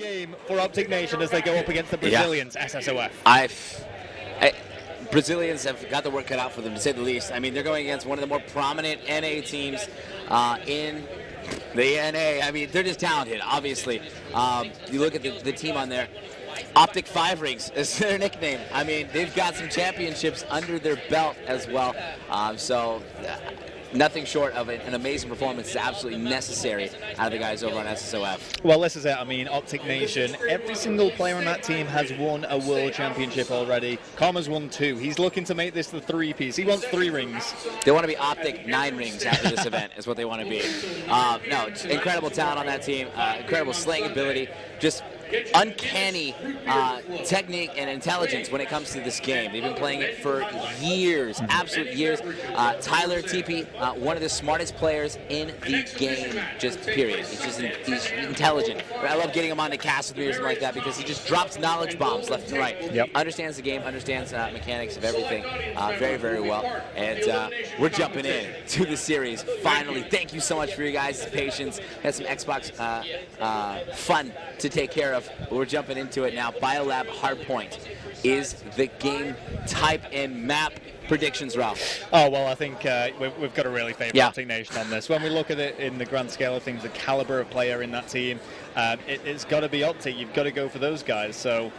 game for Optic Nation as they go up against the Brazilians, SSOF? Brazilians have got the work cut out for them, to say the least. I mean, they're going against one of the more prominent NA teams in the NA. I mean, they're just talented, obviously. You look at the team on there. Optic 5 Rings is their nickname. I mean, they've got some championships under their belt as well. Nothing short of an amazing performance is absolutely necessary out of the guys over on SSOF. Well, this is it. I mean, Optic Nation, every single player on that team has won a world championship already. Karma's won 2. He's looking to make this the 3-piece. He wants 3 rings. They want to be Optic 9 Rings after this event is what they want to be. No, incredible talent on that team, incredible slaying ability, just uncanny technique and intelligence when it comes to this game. They've been playing it for years, absolute years. Tyler TP, one of the smartest players in the game, just period. He's intelligent. I love getting him on the cast with me or something like that because he just drops knowledge bombs left and right. Yep. Understands the game, understands mechanics of everything very, very well. And we're jumping in to the series finally. Thank you so much for your guys' patience. Had some Xbox fun to take care of. But we're jumping into it now. Biolab Hardpoint is the game type and map. Predictions, Ralph. Oh, well, I think we've got to really favour Optic Nation on this. When we look at it in the grand scale of things, the calibre of player in that team, it's got to be Optic. You've got to go for those guys. So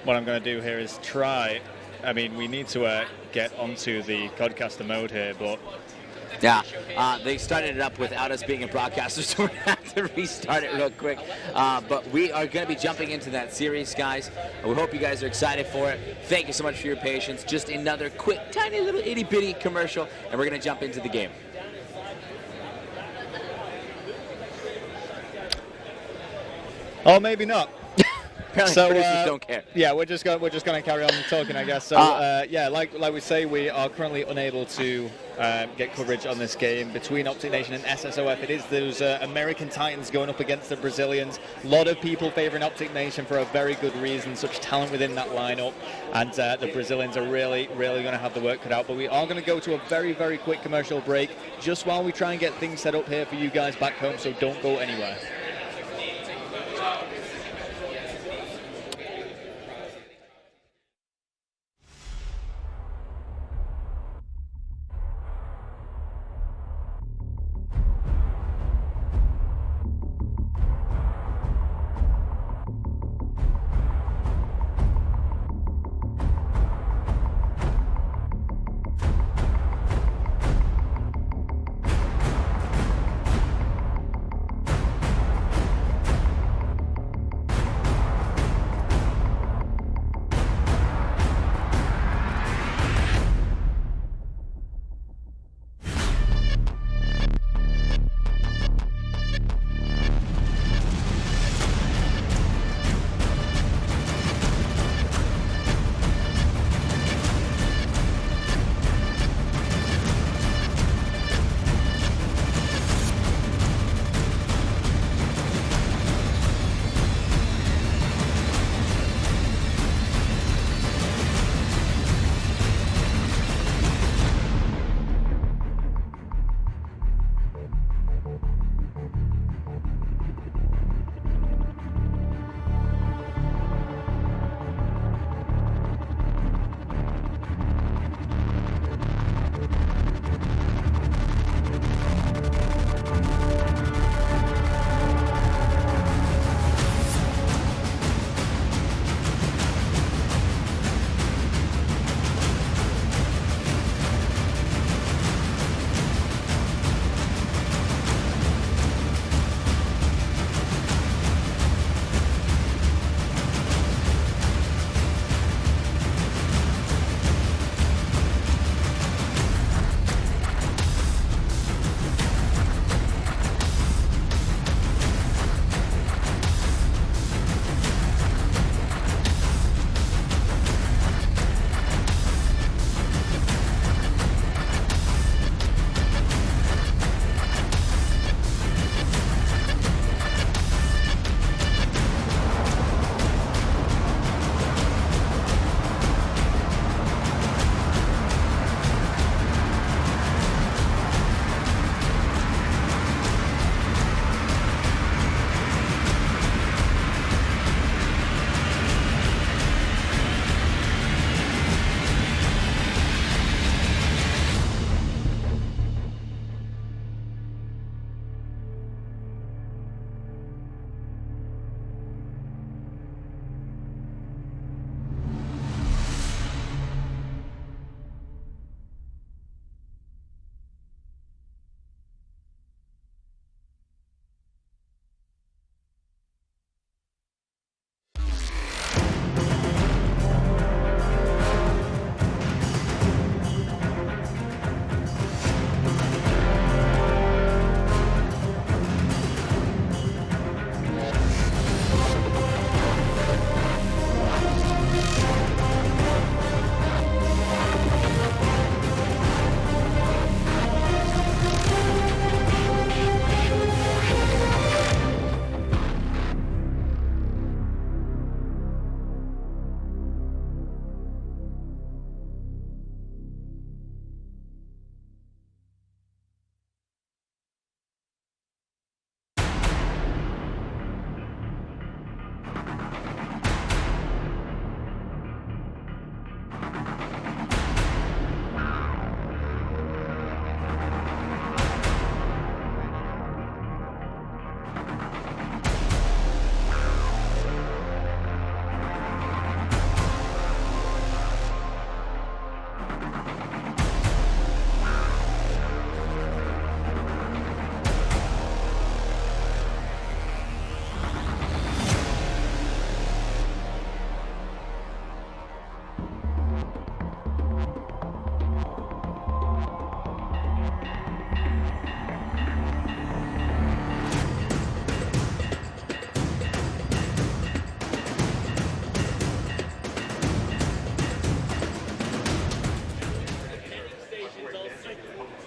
what I'm going to do here is try. I mean, we need to get onto the Codcaster mode here, but... Yeah, they started it up without us being a broadcaster, so we're going to have to restart it real quick. But we are going to be jumping into that series, guys. We hope you guys are excited for it. Thank you so much for your patience. Just another quick, tiny little itty-bitty commercial, and we're going to jump into the game. Or maybe not. So producers don't care. Yeah, we're just going to carry on talking, I guess. So yeah, like we say, we are currently unable to get coverage on this game between Optic Nation and SSOF. It is those American Titans going up against the Brazilians. A lot of people favouring Optic Nation for a very good reason. Such talent within that lineup, and the Brazilians are really, really going to have the work cut out. But we are going to go to a very, very quick commercial break just while we try and get things set up here for you guys back home. So don't go anywhere.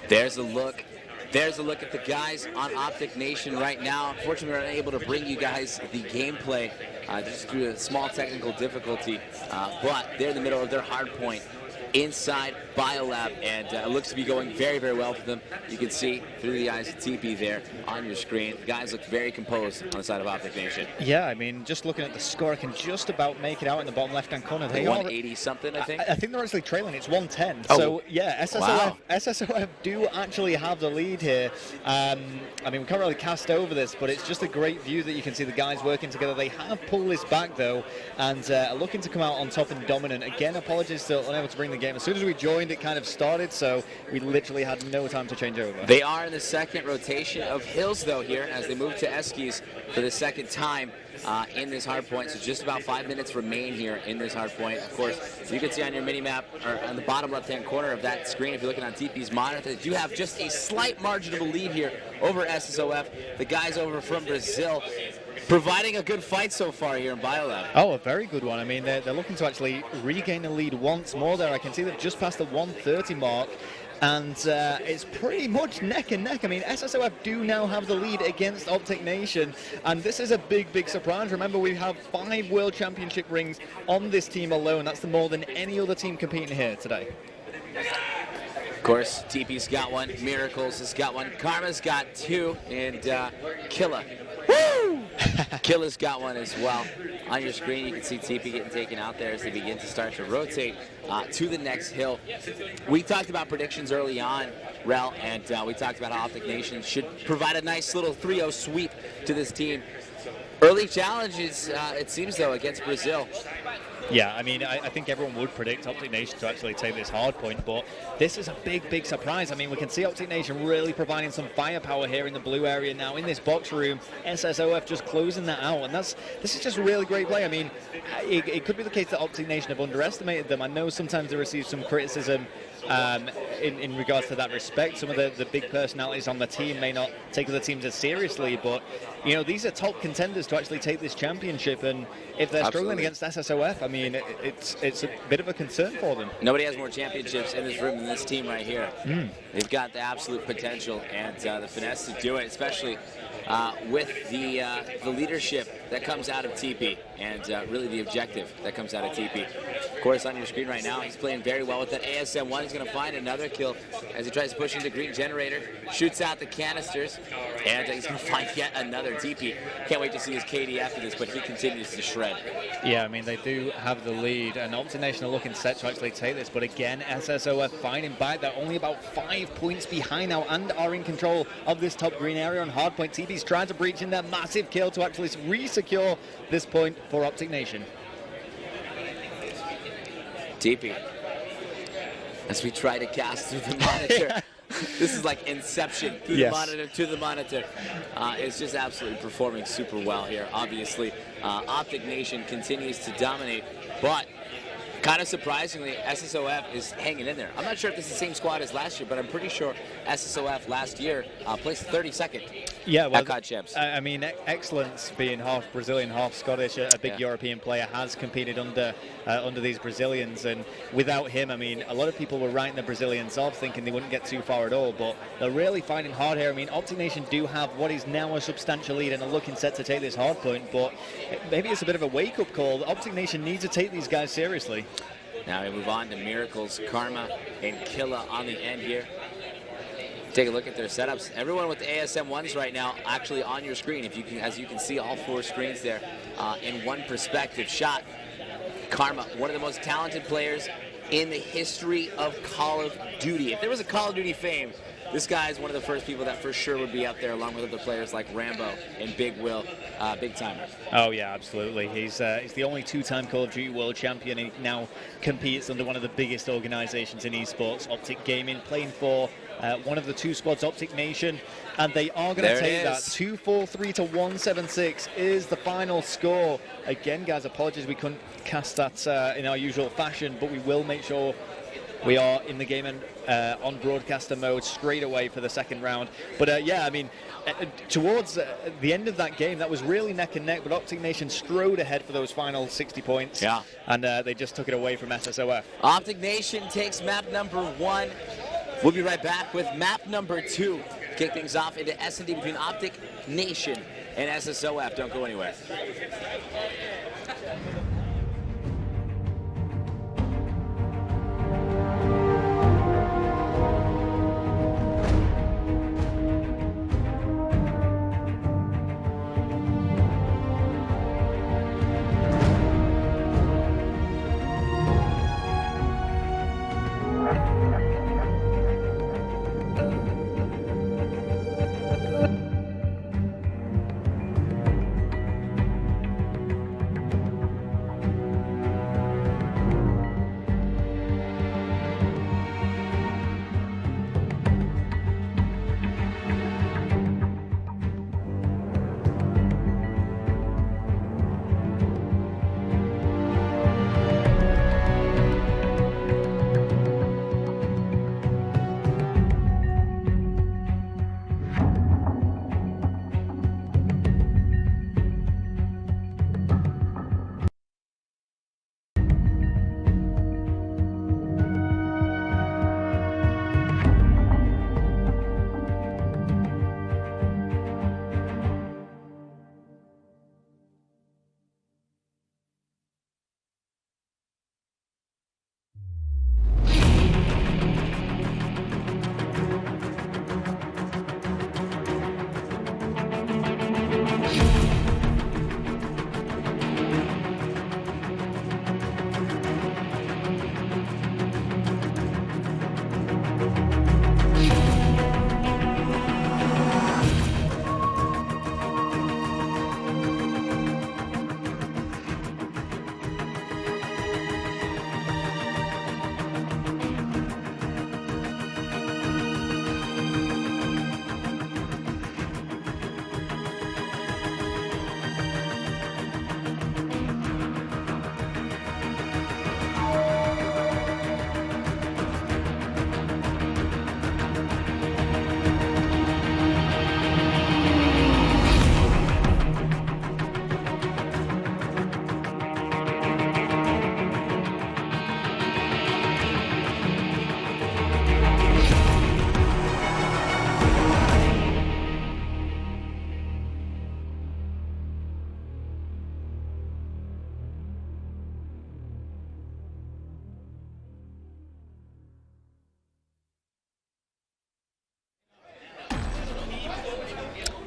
There's a look. There's a look at the guys on Optic Nation right now. Unfortunately, we're unable to bring you guys the gameplay just through a small technical difficulty, but they're in the middle of their hard point inside Biolab, and it looks to be going very, very well for them. You can see through the eyes of TP there on your screen. The guys look very composed on the side of Optic Nation. Yeah, I mean, just looking at the score, I can just about make it out in the bottom left-hand corner. They 180 something, I think. I think they're actually trailing. It's 110. Oh. So yeah, Wow. SSOF do actually have the lead here. I mean, we can't really cast over this, but it's just a great view that you can see the guys working together. They have pulled this back though, and are looking to come out on top and dominant. Again, apologies to unable to bring the game. As soon as we joined, it kind of started, so we literally had no time to change over. They are in the second rotation of Hills, though, here as they move to Eskies for the second time in this hard point. So just about 5 minutes remain here in this hard point. Of course, you can see on your mini-map, or on the bottom left-hand corner of that screen, if you're looking on TP's monitor, they do have just a slight margin of a lead here over SSOF. The guys over from Brazil providing a good fight so far here in Biolab. Oh, a very good one. I mean, they're looking to actually regain the lead once more there. I can see they've just passed the 130 mark, and it's pretty much neck and neck. I mean, SSOF do now have the lead against Optic Nation, and this is a big, big surprise. Remember, we have 5 World Championship rings on this team alone. That's more than any other team competing here today. Of course, TP's got one, Miracles has got one, Karma's got 2, and Killa. Woo! Killa's got one as well. On your screen, you can see TP getting taken out there as they begin to start to rotate to the next hill. We talked about predictions early on, Rel, and we talked about how Optic Nation should provide a nice little 3-0 sweep to this team. Early challenges, it seems, though, against Brazil. Yeah, I mean, I think everyone would predict Optic Nation to actually take this hard point, but this is a big, big surprise. I mean, we can see Optic Nation really providing some firepower here in the blue area now in this box room. SSOF just closing that out, and this is just really great play. I mean, it could be the case that Optic Nation have underestimated them. I know sometimes they receive some criticism in regards to that respect. Some of the big personalities on the team may not take other teams as seriously, but you know, these are top contenders to actually take this championship, and if they're struggling against SSOF, I mean, it's a bit of a concern for them. Nobody has more championships in this room than this team right here. They've got the absolute potential and the finesse to do it, especially with the leadership that comes out of TP and really the objective that comes out of TP. Of course, on your screen right now, he's playing very well with that ASM1. He's going to find another kill as he tries to push into green generator, shoots out the canisters, and he's going to find yet another TP. Can't wait to see his KD after this, but he continues to shred. Yeah, I mean, they do have the lead, and Optic Nation are looking set to actually take this, but again, SSOF fighting back. They're only about 5 points behind now and are in control of this top green area on hardpoint. TP's trying to breach in that massive kill to actually re-secure this point for Optic Nation. TP, as we try to cast through the monitor. This is like Inception, through the monitor to the monitor. It's just absolutely performing super well here. Obviously, Optic Nation continues to dominate, but kind of surprisingly, SSOF is hanging in there. I'm not sure if this is the same squad as last year, but I'm pretty sure SSOF last year placed 32nd. Yeah, well, champs. I mean, Excellence, being half Brazilian, half Scottish, a big European player, has competed under these Brazilians, and without him, I mean, a lot of people were writing the Brazilians off, thinking they wouldn't get too far at all, but they're really fighting hard here. I mean, Optic Nation do have what is now a substantial lead and are looking set to take this hard point, but maybe it's a bit of a wake-up call. Optic Nation needs to take these guys seriously. Now we move on to Miracles, Karma, and Killa on the end here. Take a look at their setups. Everyone with the ASM1s right now actually on your screen. If you can, as you can see, all 4 screens there in one perspective shot. Karma, one of the most talented players in the history of Call of Duty. If there was a Call of Duty fame, this guy is one of the first people that for sure would be up there, along with other players like Rambo and Big Will, Big Timer. Oh yeah, absolutely. He's the only 2-time Call of Duty World Champion. He now competes under one of the biggest organizations in esports, Optic Gaming, playing for one of the 2 squads, Optic Nation, and they are going to take that. 243 to 176 is the final score. Again, guys, apologies we couldn't cast that in our usual fashion, but we will make sure we are in the game and on broadcaster mode straight away for the second round. But yeah, I mean, towards the end of that game, that was really neck and neck, but Optic Nation strode ahead for those final 60 points. Yeah. And they just took it away from SSOF. Optic Nation takes map number 1. We'll be right back with map number 2. Kick things off into S&D between Optic Nation and SSOF. Don't go anywhere.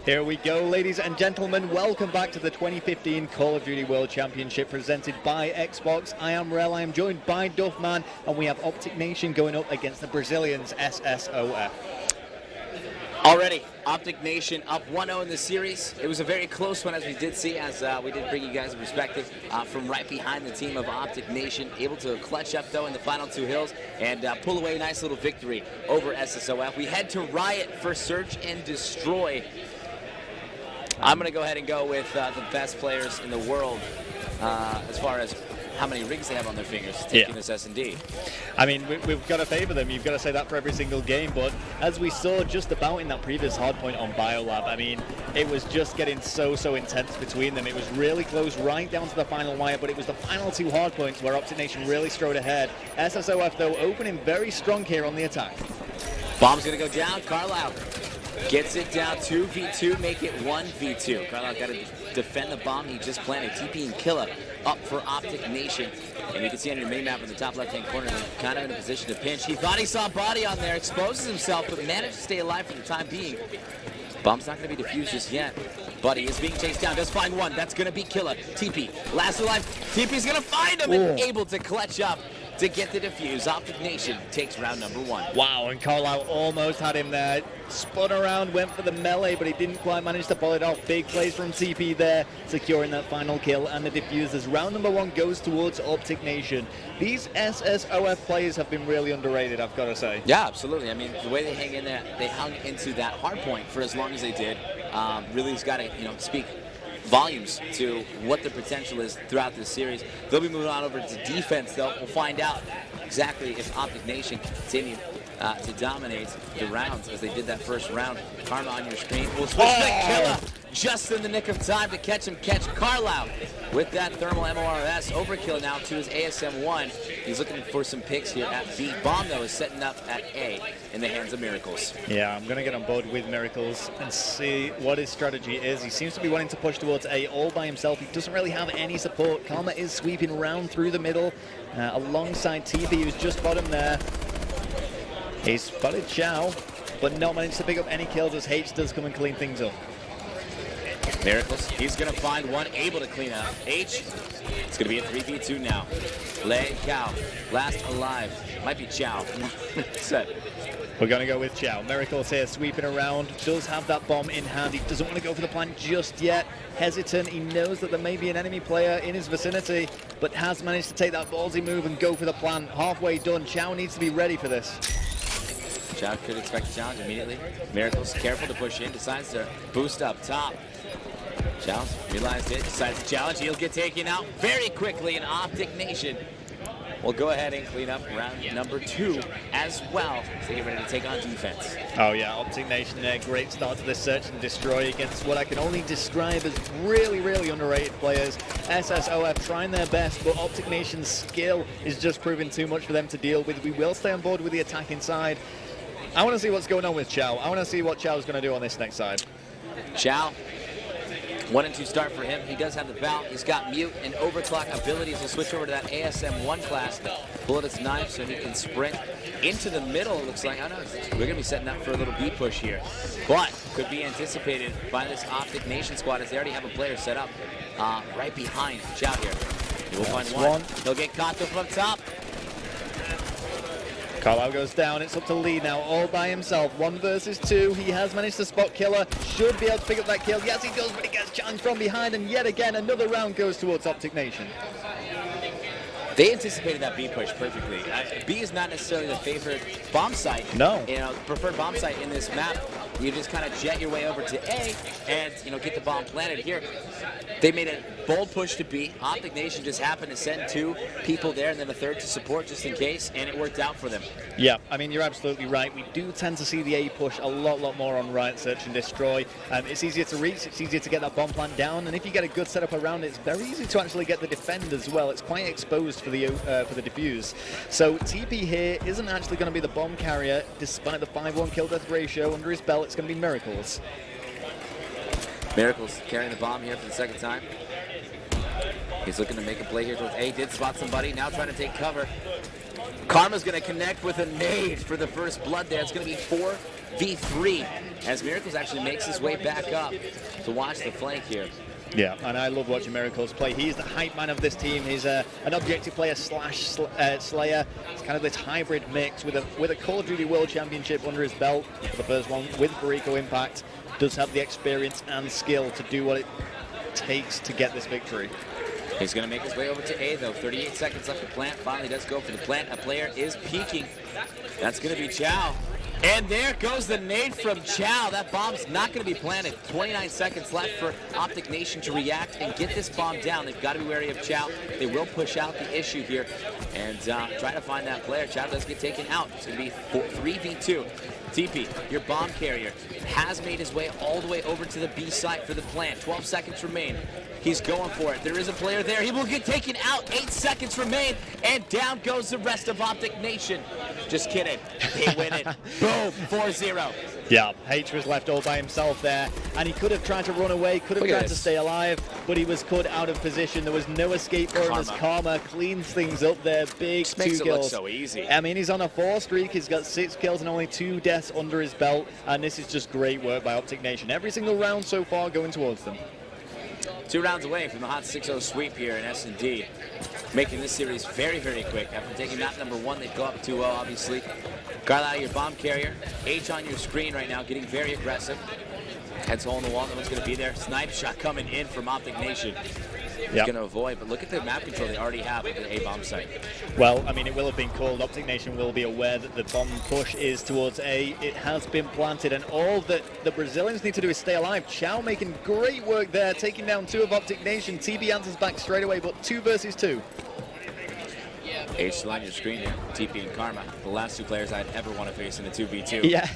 Here we go, ladies and gentlemen. Welcome back to the 2015 Call of Duty World Championship presented by Xbox. I am Rel, I am joined by Duffman, and we have Optic Nation going up against the Brazilians SSOF. Already, Optic Nation up 1-0 in the series. It was a very close one, as we did see, as we did bring you guys a perspective from right behind the team of Optic Nation. Able to clutch up, though, in the final 2 hills and pull away a nice little victory over SSOF. We head to Riot for Search and Destroy. I'm going to go ahead and go with the best players in the world as far as how many rings they have on their fingers taking this S&D. I mean, we've got to favour them. You've got to say that for every single game. But as we saw just about in that previous hardpoint on Biolab, I mean, it was just getting so intense between them. It was really close right down to the final wire, but it was the final 2 hardpoints where Optic Nation really strode ahead. SSOF, though, opening very strong here on the attack. Bomb's going to go down. Carlisle gets it down 2v2, make it 1v2. Carlisle got to defend the bomb he just planted. TP and Killa up for Optic Nation. And you can see on your mini-map in the top left-hand corner, kind of in a position to pinch. He thought he saw a body on there, exposes himself, but managed to stay alive for the time being. Bomb's not going to be defused just yet. Buddy is being chased down, does find one. That's going to be Killa. TP, last alive. TP's going to find him and able to clutch up to get the defuse. Optic Nation takes round number 1. Wow, and Carlisle almost had him there. Spun around, went for the melee, but he didn't quite manage to pull it off. Big plays from TP there, securing that final kill and the defuse as round number 1 goes towards Optic Nation. These SSOF players have been really underrated, I've got to say. Yeah, absolutely. I mean, the way they hang in there, they hung into that hard point for as long as they did. Really has got to, speak volumes to what the potential is throughout this series. They'll be moving on over to defense, though. We'll find out exactly if Optic Nation continue to dominate the rounds as they did that first round. Karma on your screen. We'll switch to Killa. just in the nick of time to catch him. Catch Carlisle with that thermal MORS. Overkill now to his ASM1. He's looking for some picks here at B. Bomb, though, is setting up at A in the hands of Miracles. Yeah, I'm going to get on board with Miracles and see what his strategy is. He seems to be wanting to push towards A all by himself. He doesn't really have any support. Karma is sweeping round through the middle alongside TP, who's just bottom there. He's spotted Chow, but not managed to pick up any kills as H does come and clean things up. Miracles, he's going to find one able to clean up. H, it's going to be a 3v2 now. Lei, Cow, last alive. Might be Chow. Set. We're going to go with Chow. Miracles here sweeping around. Does have that bomb in hand. He doesn't want to go for the plant just yet. Hesitant. He knows that there may be an enemy player in his vicinity, but has managed to take that ballsy move and go for the plant. Halfway done. Chow needs to be ready for this. Chow could expect a challenge immediately. Miracles careful to push in. Decides to boost up top. Chow realized it. Decides to challenge. He'll get taken out very quickly in Optic Nation. We'll go ahead and clean up round number 2 as well. So get ready to take on defense. Oh yeah, Optic Nation there. Great start to this search and destroy against what I can only describe as really, really underrated players. SSOF trying their best, but Optic Nation's skill is just proving too much for them to deal with. We will stay on board with the attack inside. I want to see what's going on with Chow. I want to see what Chow's going to do on this next side. Chow. 1 and 2 start for him. He does have the bout. He's got mute and overclock abilities. He'll switch over to that ASM1 class. Pull out his knife so he can sprint into the middle. It looks like, I don't know, we're going to be setting up for a little B push here. But could be anticipated by this Optic Nation squad as they already have a player set up right behind Chow here. He will find one. He'll get caught from up top. Carlisle goes down. It's up to Lee now, all by himself. 1 versus 2. He has managed to spot Killer. Should be able to pick up that kill. Yes, he does, but he gets challenged from behind. And yet again, another round goes towards Optic Nation. They anticipated that B push perfectly. B is not necessarily the favorite bomb site. No. You know, preferred bomb site in this map. You just kind of jet your way over to A and, you know, get the bomb planted here. They made a bold push to B. Optic Nation just happened to send 2 people there and then a 3rd to support just in case, and it worked out for them. Yeah, I mean, you're absolutely right. We do tend to see the A push a lot more on Riot Search and Destroy. It's easier to reach, it's easier to get that bomb plant down, and if you get a good setup around it, it's very easy to actually get the defend as well. It's quite exposed for the defuse. So TP here isn't actually going to be the bomb carrier, despite the 5-1 kill death ratio under his belt. It's going to be Miracles. Miracles carrying the bomb here for the 2nd time. He's looking to make a play here towards A. Did spot somebody. Now trying to take cover. Karma's going to connect with a nade for the first blood there. It's going to be 4v3 as Miracles actually makes his way back up to watch the flank here. Yeah, and I love watching Miracles play. He's the hype man of this team. He's an objective player slash slayer. It's kind of this hybrid mix with a Call of Duty World Championship under his belt for the first one with Barrico Impact. Does have the experience and skill to do what it takes to get this victory. He's going to make his way over to A, though. 38 seconds left to plant. Finally does go for the plant. A player is peeking. That's going to be Chow. And there goes the nade from Chow. That bomb's not going to be planted. 29 seconds left for Optic Nation to react and get this bomb down. They've got to be wary of Chow. They will push out the issue here and try to find that player. Chow does get taken out. It's going to be 3v2. TP, your bomb carrier, has made his way all the way over to the B site for the plant. 12 seconds remain. He's going for it. There is a player there. He will get taken out. 8 seconds remain, and down goes the rest of Optic Nation. Just kidding. They win it. Boom, 4-0. Yeah, H was left all by himself there, and he could have tried to run away, could have tried to stay alive, but he was caught out of position. There was no escape for him as Karma cleans things up there. Big 2 kills. Makes it look so easy. I mean, he's on a 4 streak. He's got 6 kills and only 2 deaths under his belt, and this is just great work by Optic Nation. Every single round so far going towards them. 2 rounds away from the hot 6-0 sweep here in S&D, making this series very, very quick. After taking map number 1, they go up 2-0, obviously. Carlisle, your bomb carrier. H on your screen right now, getting very aggressive. Heads hole in the wall, no one's going to be there. Snipe shot coming in from Optic Nation. He's going to avoid, but look at the map control they already have at the A bomb site. Well, I mean, it will have been called. Optic Nation will be aware that the bomb push is towards A. It has been planted, and all that the Brazilians need to do is stay alive. Chow making great work there, taking down 2 of Optic Nation. TB answers back straight away, but 2 versus 2. H still on your screen here, TP and Karma, the last 2 players I'd ever want to face in a 2v2. Yeah,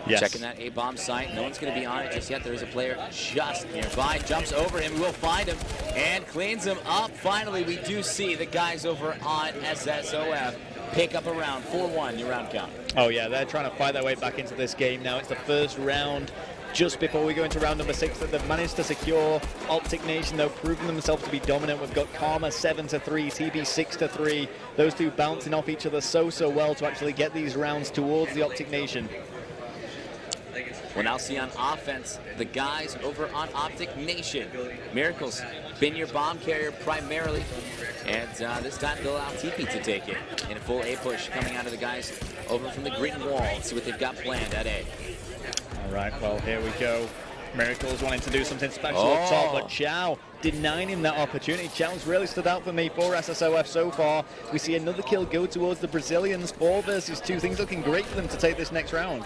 Yes. Checking that A-bomb site. No one's going to be on it just yet. There is a player just nearby. Jumps over him. We'll find him and cleans him up. Finally, we do see the guys over on SSOF pick up a round. 4-1, your round count. Oh, yeah, they're trying to fight their way back into this game now. It's the first round. Just before we go into round number 6 that they've managed to secure. Optic Nation, though, proving themselves to be dominant. We've got Karma 7-3, TB 6-3. Those two bouncing off each other so well to actually get these rounds towards the Optic Nation. We'll now see on offense the guys over on Optic Nation. Miracles, been your bomb carrier primarily, and this time they'll allow TP to take it in a full A push coming out of the guys over from the green wall. Let's see what they've got planned at A. All right, well, here we go. Miracles wanting to do something special up top, but Chow denying him that opportunity. Chow's really stood out for me for SSOF so far. We see another kill go towards the Brazilians. 4 versus 2. Things looking great for them to take this next round.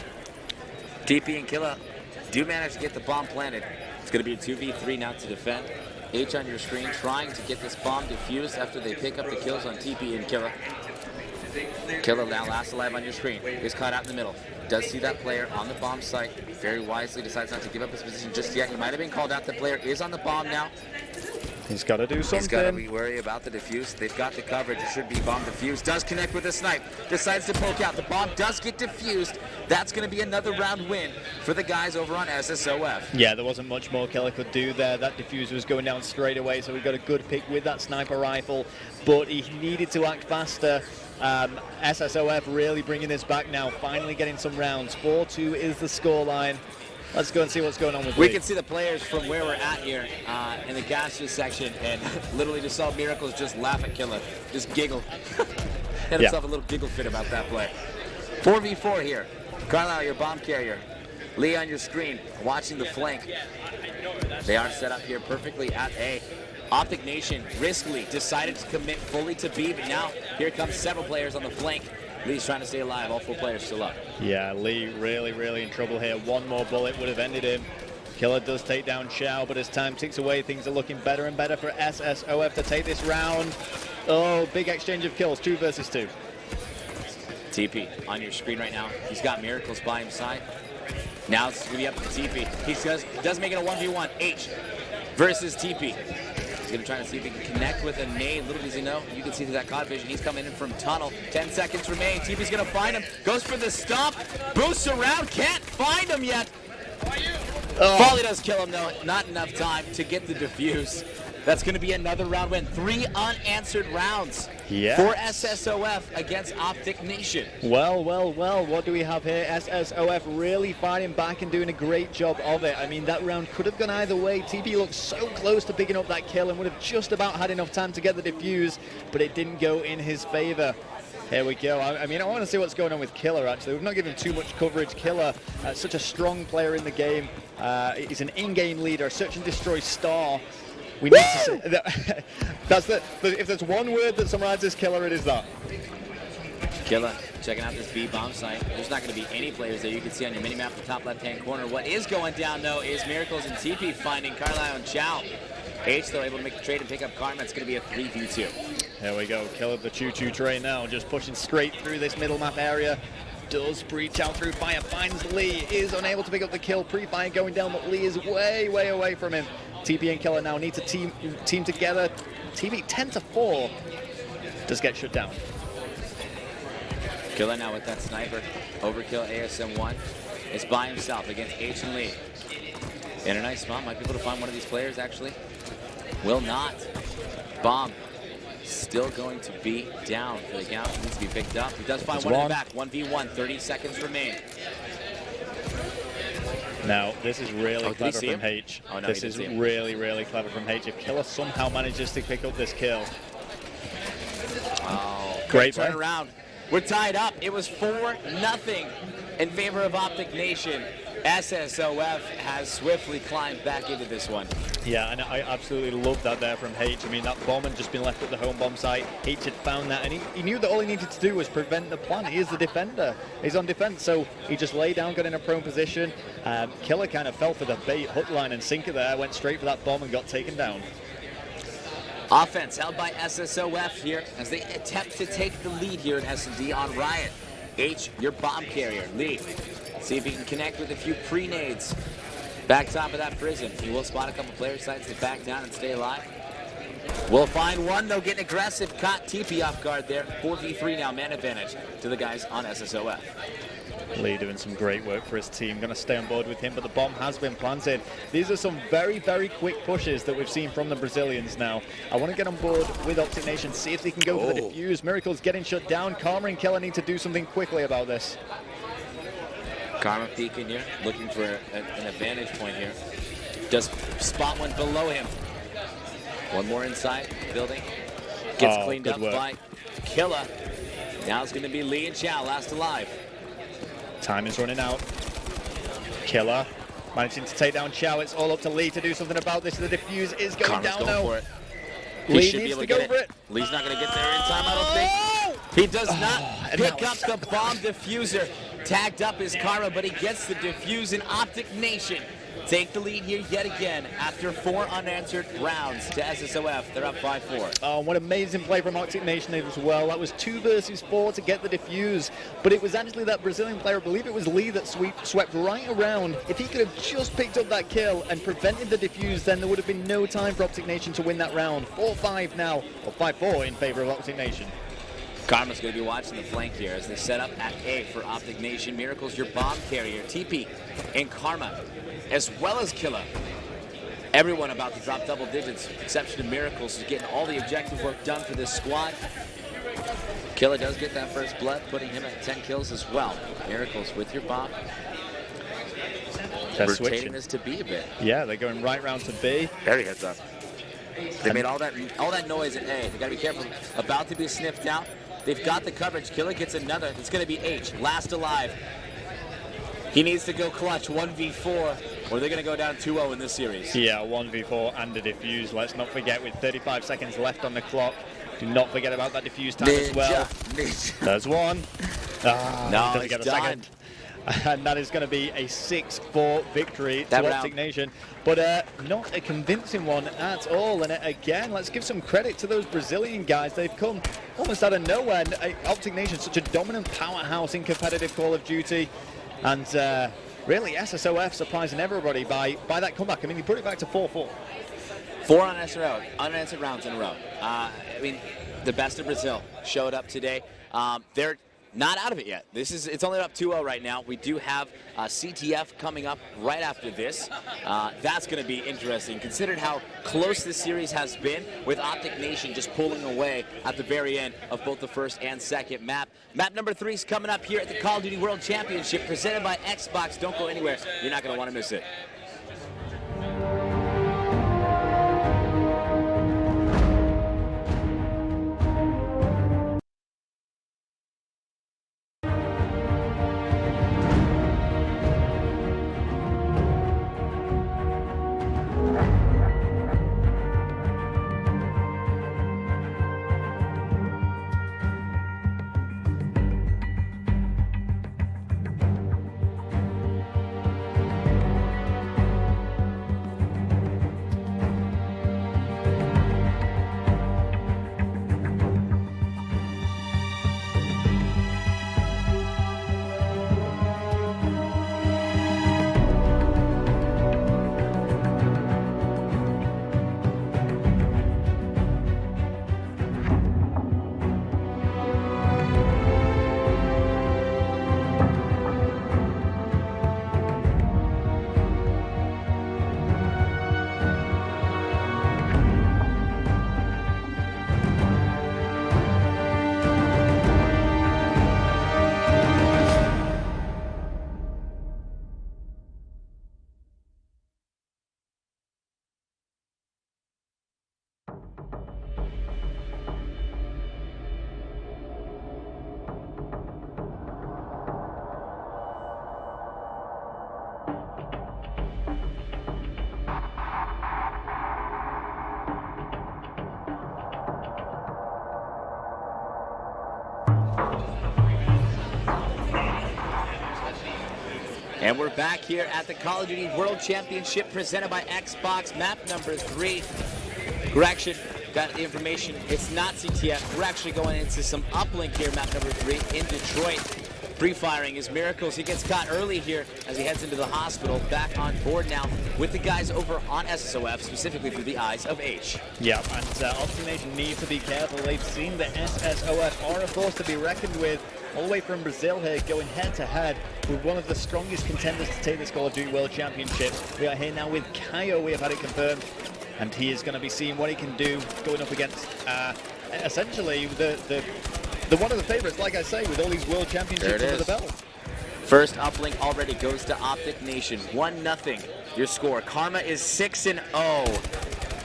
TP and Killa do manage to get the bomb planted. It's going to be a 2v3 now to defend. H on your screen trying to get this bomb defused after they pick up the kills on TP and Killa. Killa now last alive on your screen. Is caught out in the middle. Does see that player on the bomb site. Very wisely decides not to give up his position just yet. He might have been called out. The player is on the bomb now. He's got to do something. He's got to be worried about the defuse. They've got the coverage. It should be bomb defused. Does connect with a snipe. Decides to poke out. The bomb does get defused. That's going to be another round win for the guys over on SSOF. Yeah, there wasn't much more Killer could do there. That defuse was going down straight away, so we got a good pick with that sniper rifle, but he needed to act faster. SSOF really bringing this back now, finally getting some rounds. 4-2 is the scoreline. Let's go and see what's going on with We Lee. can see the players from where we're at here in the gaseous section, and literally just saw Miracles just laugh at Killer, just giggle. Had himself a little giggle fit about that play. 4v4 here. Carlisle, your bomb carrier. Lee on your screen, watching the flank. They are set up here perfectly at A. Optic Nation riskily decided to commit fully to B, but now here comes several players on the flank. Lee's trying to stay alive. All 4 players still up. Yeah, Lee really in trouble here. One more bullet would have ended him. Killer does take down Chow, but as time ticks away, things are looking better and better for SSOF to take this round. Oh, big exchange of kills, 2 versus 2. TP on your screen right now. He's got Miracles by his side. Now it's going to be up to TP. He does make it a 1v1. H versus TP. He's going to try to see if he can connect with a nade. Little does he know, you can see through that COD vision. He's coming in from tunnel. 10 seconds remain. TP's going to find him. Goes for the stomp. Boosts around. Can't find him yet. Volley does kill him, though. Not enough time to get the defuse. That's going to be another round win. 3 unanswered rounds for SSOF against Optic Nation. Well, what do we have here? SSOF really fighting back and doing a great job of it. I mean, that round could have gone either way. TP looked so close to picking up that kill and would have just about had enough time to get the defuse, but it didn't go in his favor. Here we go. I mean, I want to see what's going on with Killer, actually. We've not given too much coverage. Killer, such a strong player in the game. He's an in-game leader, search and destroy star. We need to see that. If there's one word that summarizes Killer, it is that. Killer checking out this B bomb site. There's not going to be any players there. You can see on your mini-map in the top left-hand corner. What is going down, though, is Miracles and TP finding Carlisle and Chow. H, though, able to make the trade and pick up Karma. It's going to be a 3v2. There we go. Killer the choo-choo train now, just pushing straight through this middle map area. Does breach out through fire, finds Lee, is unable to pick up the kill. Pre-fire going down, but Lee is way away from him. TP and Killer now need to team together. TP 10-4 does get shut down. Killer now with that sniper. Overkill ASM1 is by himself against H and Lee. In a nice spot, might be able to find one of these players actually. Will not. Bomb still going to be down for the Gauss. Needs to be picked up. He does find one in the back. 1v1, 30 seconds remain. Now, this is really clever from H. Oh, no, this is really clever from H. If Killer somehow manages to pick up this kill. Oh, great turn around. We're tied up. It was 4-0 in favor of Optic Nation. SSOF has swiftly climbed back into this one. Yeah, and I absolutely love that there from H. I mean, that bomb had just been left at the home bomb site. H had found that, and he knew that all he needed to do was prevent the plant. He is the defender. He's on defense, so he just lay down, got in a prone position. Killer kind of fell for the bait, hook, line, and sinker there, went straight for that bomb and got taken down. Offense held by SSOF here as they attempt to take the lead here in S&D on Riot. H, your bomb carrier. Lee See if he can connect with a few pre-nades. Back top of that prison. He will spot a couple player sites to back down and stay alive. We'll find one, though, getting aggressive. Caught TP off guard there. 4v3 now, man advantage to the guys on SSOF. Lee doing some great work for his team. Going to stay on board with him, but the bomb has been planted. These are some very, very quick pushes that we've seen from the Brazilians now. I want to get on board with Optic Nation, see if they can go for the defuse. Miracle's getting shut down. Karma and Killer need to do something quickly about this. Karma peeking here, looking for an advantage point here. Does spot one below him. One more inside building. Gets cleaned up by Killer. Now it's going to be Lee and Chow, last alive. Time is running out. Killer managing to take down Chow. It's all up to Lee to do something about this. The defuse is going down now. For it. Lee needs to go for it. Lee's not going to get there in time, I don't think. He does not pick up the bomb diffuser. Tagged up his Karma, but he gets the defuse, and Optic Nation take the lead here yet again after 4 unanswered rounds to SSOF. They're up 5-4. Oh, what amazing play from Optic Nation as well. That was 2 versus 4 to get the defuse, but it was actually that Brazilian player, I believe it was Lee, that swept right around. If he could have just picked up that kill and prevented the defuse, then there would have been no time for Optic Nation to win that round. 4-5 now, or 5-4 in favor of Optic Nation. Karma's going to be watching the flank here as they set up at A for Optic Nation. Miracle's your bomb carrier. TP and Karma, as well as Killer. Everyone about to drop double digits, with the exception of Miracles, who's getting all the objective work done for this squad. Killer does get that first blood, putting him at 10 kills as well. Miracles with your bomb. They're rotating switching this to B a bit. Yeah, they're going right round to B. Very heads up. They made all that noise at A. They got to be careful. About to be sniffed out. They've got the coverage. Killer gets another. It's going to be H, last alive. He needs to go clutch 1v4, or they're going to go down 2-0 in this series. Yeah, 1v4 and a defuse. Let's not forget, with 35 seconds left on the clock, do not forget about that defuse time as well. There's one. No, it's get a second. And that is going to be a 6-4 victory to Optic Nation. But not a convincing one at all. And again, let's give some credit to those Brazilian guys. They've come almost out of nowhere. And, Optic Nation, such a dominant powerhouse in competitive Call of Duty. And really, SSOF surprising everybody by that comeback. I mean, he put it back to 4-4. 4 unanswered rounds in a row. I mean, the best of Brazil showed up today. They're not out of it yet. It's only up 2-0 right now. We do have CTF coming up right after this. That's going to be interesting, considered how close this series has been, with Optic Nation just pulling away at the very end of both the first and second map. Map number 3 is coming up here at the Call of Duty World Championship, presented by Xbox. Don't go anywhere. You're not going to want to miss it. And we're back here at the Call of Duty World Championship presented by Xbox, map number 3. We're actually got the information. It's not CTF. We're actually going into some uplink here, map number 3 in Detroit. pre-firing is Miracles. He gets caught early here as he heads into the hospital. Back on board now with the guys over on SSOF, specifically through the eyes of H. Yeah, and Optic Nation need to be careful. They've seen the SSOF are a force to be reckoned with, all the way from Brazil here, going head-to-head with one of the strongest contenders to take this Call of Duty World Championship. We are here now with Kaio. We have had it confirmed, and he is going to be seeing what he can do going up against essentially the one of the favorites, like I say, with all these World Championships under the belt. First uplink already goes to Optic Nation. 1-0 your score. Karma is 6-0.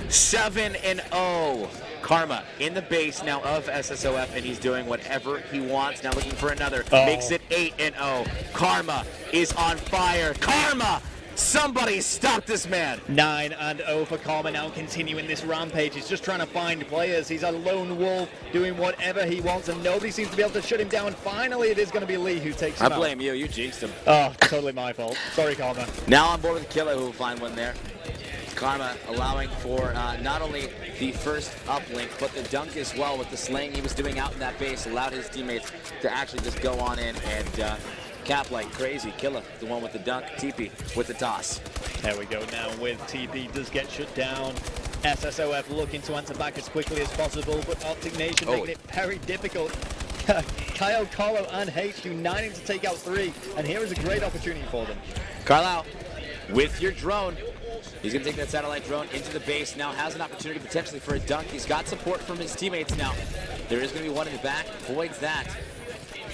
7-0. Karma in the base now of SSOF, and he's doing whatever he wants. Now looking for another. Makes it 8-0. Karma is on fire. Karma! Somebody stop this man! 9-0 for Karma now, continuing this rampage. He's just trying to find players. He's a lone wolf doing whatever he wants, and nobody seems to be able to shut him down. Finally, it is going to be Lee who takes him out. I blame you. You jinxed him. Oh, totally my fault. Sorry, Karma. Now on board with Killer, who will find one there. Karma allowing for not only the first uplink, but the dunk as well with the slaying he was doing out in that base. Allowed his teammates to actually just go on in and cap like crazy. Killer, the one with the dunk. TP with the toss. There we go now with TP. Does get shut down. SSOF looking to answer back as quickly as possible, but Optic Nation making it very difficult. Kyle, Carlo, and H uniting to take out 3, and here is a great opportunity for them. Carlisle with your drone. He's going to take that satellite drone into the base. Now has an opportunity potentially for a dunk. He's got support from his teammates now. There is going to be one in the back. Voids that.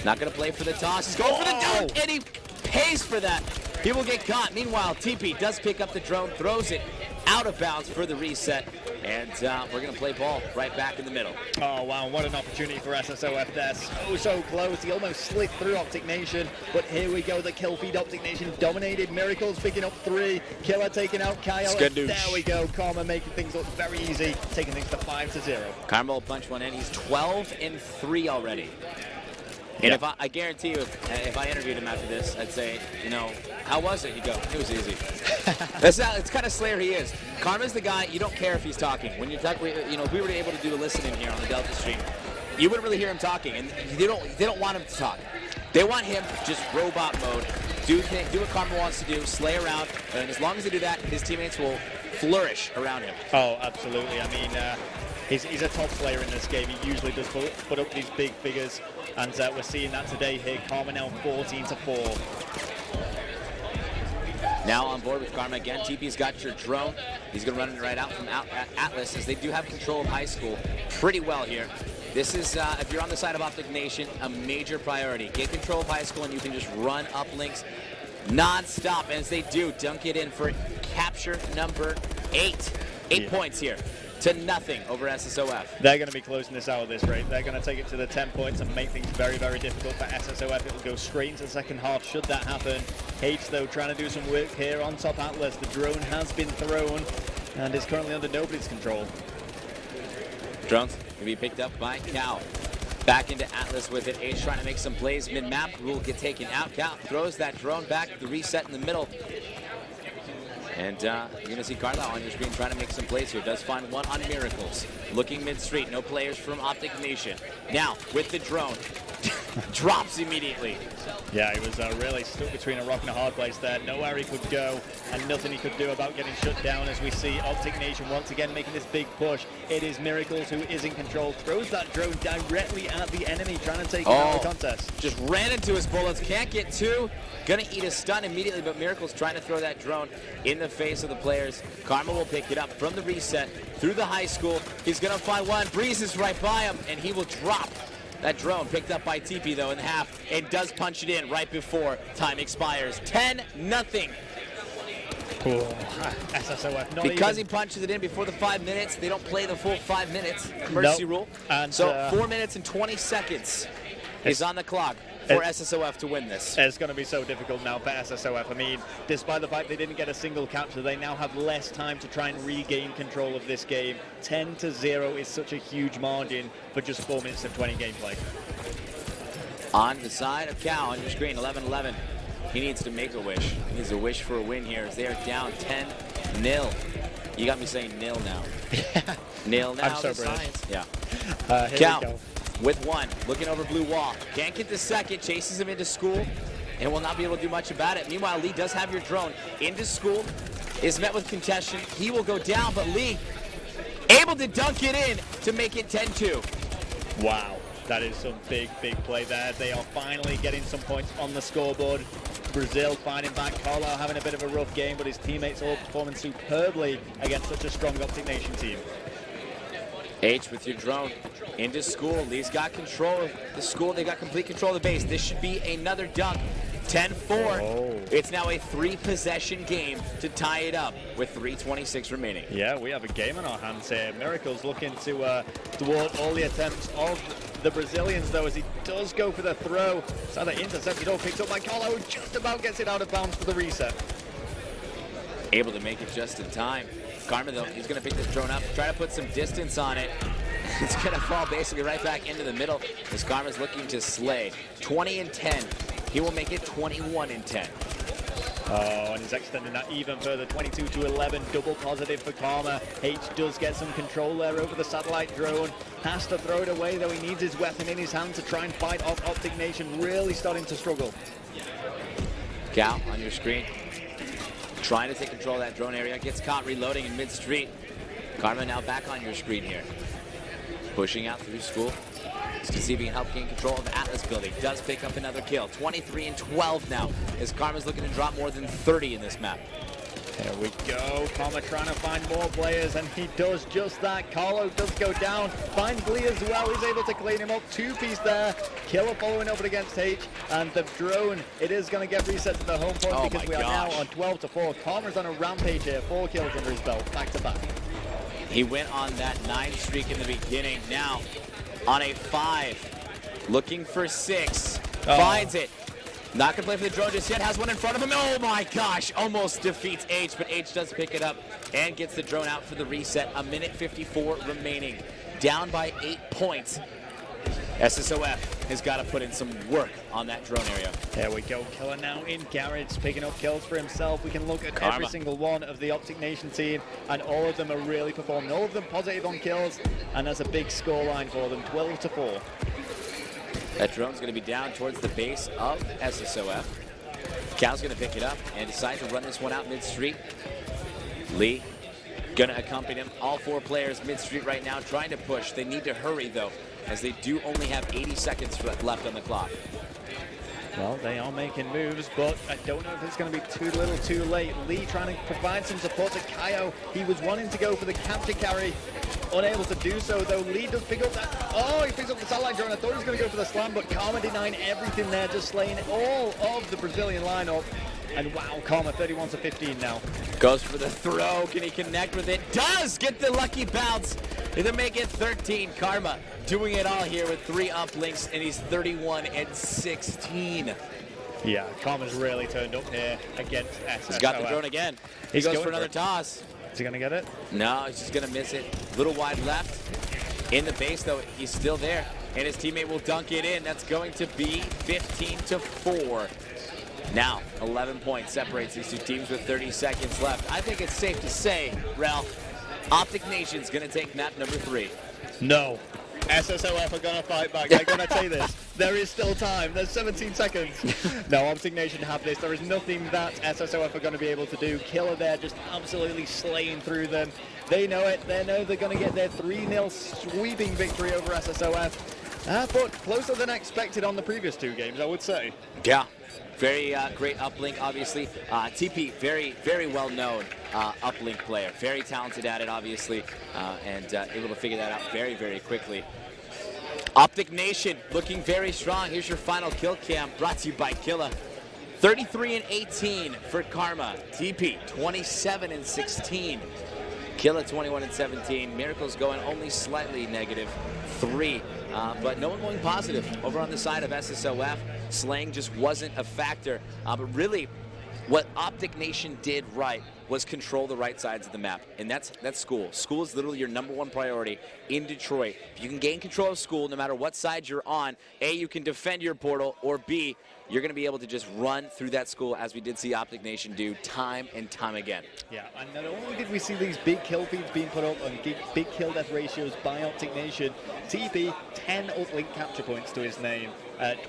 Not going to play for the toss. He's going for the dunk, and he pays for that. He will get caught. Meanwhile, TP does pick up the drone, throws it out of bounds for the reset, and we're going to play ball right back in the middle. Oh, wow, what an opportunity for SSOF there. So close. He almost slipped through Optic Nation, but here we go. The kill feed. Optic Nation dominated. Miracles picking up 3. Killer taking out Kyle. There we go. Karma making things look very easy, taking things to 5-0. Karma will punch one in. He's 12-3 already. And if I guarantee you, if I interviewed him after this, I'd say, you know, how was it? He'd go, it was easy. It's kind of Slayer he is. Karma's the guy, you don't care if he's talking. When you're talking, you know, if we were able to do a listening here on the Delta stream, you wouldn't really hear him talking, and they don't want him to talk. They want him just robot mode, do what Karma wants to do, slay around, and as long as they do that, his teammates will flourish around him. Oh, absolutely. I mean, he's a top player in this game. He usually does put up these big figures, and we're seeing that today here. Karma now 14-4. Now on board with Karma again. TP's got your drone. He's going to run it right out from Atlas, as they do have control of high school pretty well here. This is, if you're on the side of Optic Nation, a major priority. Get control of high school, and you can just run uplinks non-stop, as they do. Dunk it in for capture number 8. 8 points here to nothing over SSOF. They're going to be closing this out at this rate. They're going to take it to the 10 points and make things very, very difficult for SSOF. It will go straight into the second half should that happen. H, though, trying to do some work here on top Atlas. The drone has been thrown and is currently under nobody's control. Drones will be picked up by Cal. Back into Atlas with it. H trying to make some plays mid-map. Will get taken out. Cal throws that drone back. The reset in the middle. And you're going to see Carlisle on your screen trying to make some plays here. Does find one on Miracles. Looking mid-street. No players from Optic Nation. Now, with the drone. Drops immediately. Yeah, he was really stuck between a rock and a hard place there. Nowhere he could go, and nothing he could do about getting shut down, as we see Optic Nation once again making this big push. It is Miracles who is in control. Throws that drone directly at the enemy, trying to take him out of the contest. Just ran into his bullets. Can't get 2. Gonna eat a stun immediately, but Miracles trying to throw that drone in the face of the players. Karma will pick it up from the reset through the high school. He's gonna find one. breezes right by him, and he will drop. That drone picked up by TP, though, in the half, and does punch it in right before time expires. 10-0. Cool. SSOF. Because he punches it in before the 5 minutes, they don't play the full 5 minutes. Mercy rule. And so 4 minutes and 20 seconds is on the clock for SSOF to win this. It's going to be so difficult now for SSOF. I mean, despite the fact they didn't get a single capture, they now have less time to try and regain control of this game. 10-0 is such a huge margin for just 4 minutes of 20 gameplay. On the side of Cal on your screen, 11-11. He needs to make a wish. He needs a wish for a win here as they are down 10-0. You got me saying nil now. Nil now. I'm so British. Yeah. Here Cal, we go. with one, looking over blue wall. Can't get the second, chases him into school, and will not be able to do much about it. Meanwhile, Lee does have your drone into school, is met with contention. He will go down, but Lee able to dunk it in to make it 10-2. Wow, that is some big play there. They are finally getting some points on the scoreboard. Brazil fighting back. Carlo having a bit of a rough game, but his teammates all performing superbly against such a strong Optic Nation team. H with your drone into school. Lee's got control of the school. They got complete control of the base. This should be another dunk. 10-4. Oh. It's now a 3-possession game to tie it up with 3:26 remaining. Yeah, we have a game in our hands here. Miracle's looking to thwart all the attempts of the Brazilians, though, as he does go for the throw. So the intercepted all picked up by Carlo, who just about gets it out of bounds for the reset. Able to make it just in time. Karma, though, he's going to pick this drone up, try to put some distance on it. It's going to fall basically right back into the middle as Karma's looking to slay. 20-10. He will make it 21-10. Oh, and he's extending that even further, 22-11, double positive for Karma. H does get some control there over the satellite drone. Has to throw it away, though he needs his weapon in his hand to try and fight off Optic Nation, really starting to struggle. Cal on your screen, trying to take control of that drone area, gets caught reloading in mid-street. Karma now back on your screen here. Pushing out through school. To see if he can help gain control of the Atlas building. Does pick up another kill. 23-12 now, as Karma's looking to drop more than 30 in this map. There we go. Karma trying to find more players, and he does just that. Carlo does go down. Finds Lee as well. He's able to clean him up. Two-piece there. Killer following up against H, and the drone, it is going to get reset to the home point because we are now on 12-4. Karma's on a rampage here. 4 kills under his belt, back-to-back. He went on that 9 streak in the beginning. Now on a 5, looking for 6, finds it. Not gonna play for the drone just yet, has one in front of him. Oh my gosh, almost defeats H, but H does pick it up and gets the drone out for the reset. 1:54 remaining, down by 8 points. SSOF has got to put in some work on that drone area. There we go, Killer now in garage, picking up kills for himself. We can look at every single one of the Optic Nation team, and all of them are really performing. All of them positive on kills, and that's a big score line for them, 12-4. That drone's going to be down towards the base of SSOF. Cal's going to pick it up and decide to run this one out mid-street. Lee going to accompany him. All 4 players mid-street right now trying to push. They need to hurry, though, as they do only have 80 seconds left on the clock. Well, they are making moves, but I don't know if it's going to be too little too late. Lee trying to provide some support to Kaio. He was wanting to go for the capture carry. Unable to do so, though. Lee does pick up that. Oh, he picks up the satellite drone. I thought he was going to go for the slam, but Karma denying everything there, just slaying all of the Brazilian lineup. And wow, Karma 31-15 now. Goes for the throw. Can he connect with it? Does get the lucky bounce to make it 13. Karma doing it all here with 3 uplinks, and he's 31-16. Yeah, Karma's really turned up here against SSOF. He's got the drone again. He goes for another toss. Is he going to get it? No, he's just going to miss it. Little wide left. In the base, though, he's still there. And his teammate will dunk it in. That's going to be 15-4. Now, 11 points separates these two teams with 30 seconds left. I think it's safe to say, Ralph, Optic Nation's going to take map number 3. No. SSOF are going to fight back. They're going to say this. There is still time. There's 17 seconds. No, Optic Nation have this. There is nothing that SSOF are going to be able to do. Killer there just absolutely slaying through them. They know it. They know they're going to get their 3-0 sweeping victory over SSOF. But closer than expected on the previous 2 games, I would say. Yeah. Very great uplink, obviously. TP, very well-known uplink player. Very talented at it, obviously, and able to figure that out very quickly. Optic Nation looking very strong. Here's your final kill cam, brought to you by Killa. 33-18 for Karma. TP, 27-16. Killa, 21-17. Miracle's going only slightly -3. But no one going positive over on the side of SSOF. Slaying just wasn't a factor. But really, what Optic Nation did right was control the right sides of the map, and that's school. School is literally your #1 priority in Detroit. If you can gain control of school, no matter what side you're on, A, you can defend your portal, or B, you're going to be able to just run through that school, as we did see Optic Nation do time and time again. Yeah, and not only did we see these big kill feeds being put up and big kill death ratios by Optic Nation, TP 10 uplink capture points to his name,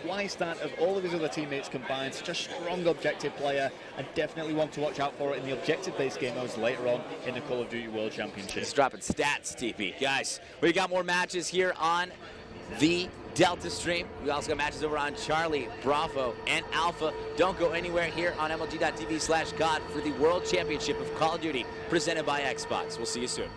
twice that of all of his other teammates combined. Such a strong objective player, and definitely one to watch out for in the objective-based game modes later on in the Call of Duty World Championship. Just dropping stats, TP. Guys, we got more matches here on the Delta stream. We also got matches over on Charlie, Bravo, and Alpha. Don't go anywhere here on MLG.TV/God for the World Championship of Call of Duty presented by Xbox. We'll see you soon.